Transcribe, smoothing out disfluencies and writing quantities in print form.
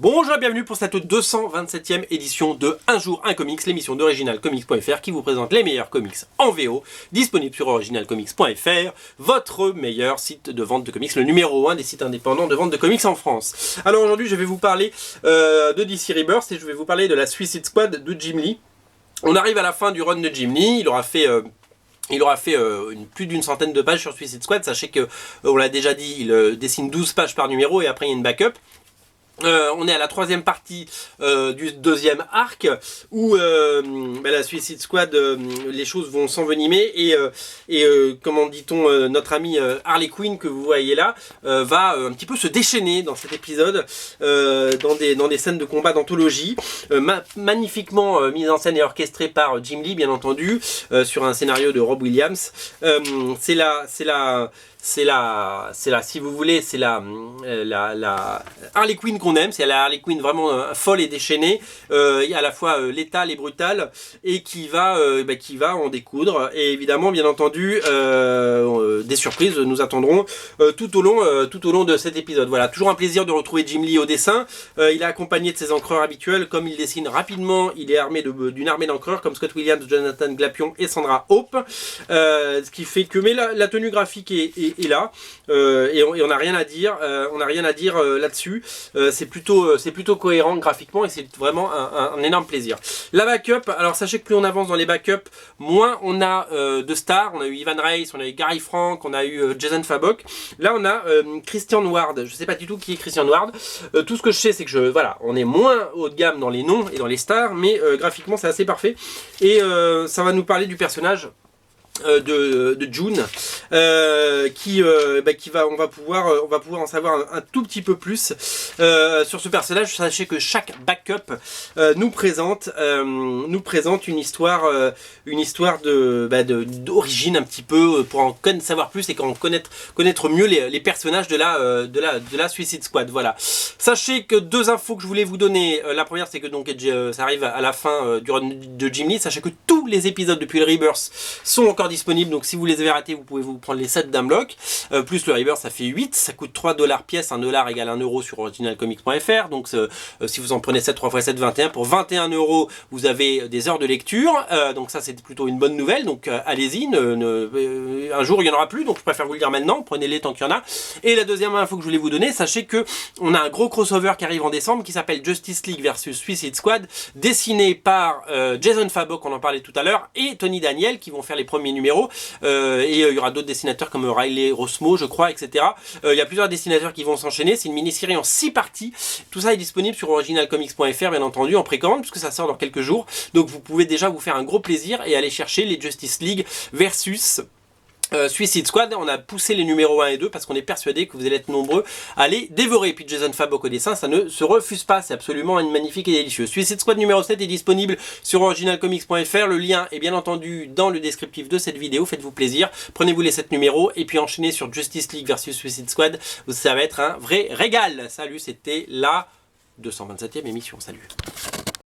Bonjour et bienvenue pour cette 227e édition de Un jour un comics, l'émission d'originalcomics.fr qui vous présente les meilleurs comics en VO, disponible sur originalcomics.fr, votre meilleur site de vente de comics, le numéro 1 des sites indépendants de vente de comics en France. Alors aujourd'hui je vais vous parler de DC Rebirth et je vais vous parler de la Suicide Squad de Jim Lee. On arrive à la fin du run de Jim Lee, il aura fait plus d'une centaine de pages sur Suicide Squad. Sachez que, on l'a déjà dit, il dessine 12 pages par numéro et après il y a une backup. On est à la troisième partie du deuxième arc où la Suicide Squad, les choses vont s'envenimer et comment dit-on, notre ami Harley Quinn que vous voyez là va un petit peu se déchaîner dans cet épisode dans des scènes de combat d'anthologie magnifiquement mise en scène et orchestrée par Jim Lee bien entendu sur un scénario de Rob Williams. Si vous voulez, c'est la Harley Quinn qu'on aime, c'est la Harley Quinn vraiment folle et déchaînée, à la fois létale et brutale, et qui va en découdre. Et évidemment, bien entendu, des surprises nous attendront tout au long de cet épisode. Voilà, toujours un plaisir de retrouver Jim Lee au dessin. Il est accompagné de ses encreurs habituels, comme il dessine rapidement, il est armé d'une armée d'encreurs comme Scott Williams, Jonathan Glapion et Sandra Hope, ce qui fait que la tenue graphique est là et on n'a rien à dire, là-dessus. C'est plutôt cohérent graphiquement et c'est vraiment un énorme plaisir. La backup, alors sachez que plus on avance dans les backups, moins on a de stars. On a eu Ivan Reis, on a eu Gary Frank, on a eu Jason Fabok. Là on a Christian Ward. Je sais pas du tout qui est Christian Ward. Tout ce que je sais c'est que on est moins haut de gamme dans les noms et dans les stars, mais graphiquement c'est assez parfait et ça va nous parler du personnage de June on va pouvoir en savoir un tout petit peu plus sur ce personnage. Sachez que chaque backup nous présente une histoire d'origine un petit peu pour en savoir plus et connaître mieux les personnages de la Suicide Squad. Voilà. Sachez que deux infos que je voulais vous donner. La première c'est que donc ça arrive à la fin du run de Jim Lee. Sachez que tous les épisodes depuis le Rebirth sont encore disponibles, donc si vous les avez ratés vous pouvez vous prendre les 7 d'un bloc, plus le Rebirth ça fait 8, ça coûte 3 $ pièce, 1 $ égale 1 € sur originalcomics.fr, donc si vous en prenez 7, 3 x 7, 21, pour 21 € vous avez des heures de lecture, donc ça c'est plutôt une bonne nouvelle, donc allez-y, un jour il n'y en aura plus, donc je préfère vous le dire maintenant, prenez-les tant qu'il y en a. Et la deuxième info que je voulais vous donner, sachez que on a un gros crossover qui arrive en décembre qui s'appelle Justice League versus Suicide Squad, dessiné par Jason Fabok, on en parlait tout à l'heure, et Tony Daniel qui vont faire les premiers numéros, et il y aura d'autres dessinateurs comme Riley Rossmo je crois, etc. Il y a plusieurs dessinateurs qui vont s'enchaîner. C'est une mini-série en 6 parties. Tout ça est disponible sur originalcomics.fr bien entendu en précommande puisque ça sort dans quelques jours, donc vous pouvez déjà vous faire un gros plaisir et aller chercher les Justice League versus Suicide Squad. On a poussé les numéros 1 et 2 parce qu'on est persuadé que vous allez être nombreux à les dévorer. Et puis Jason Fabok au dessin, ça ne se refuse pas, c'est absolument magnifique et délicieux. Suicide Squad numéro 7 est disponible sur originalcomics.fr, le lien est bien entendu dans le descriptif de cette vidéo, faites-vous plaisir, prenez-vous les 7 numéros et puis enchaînez sur Justice League versus Suicide Squad, ça va être un vrai régal. Salut, c'était la 227e émission, salut.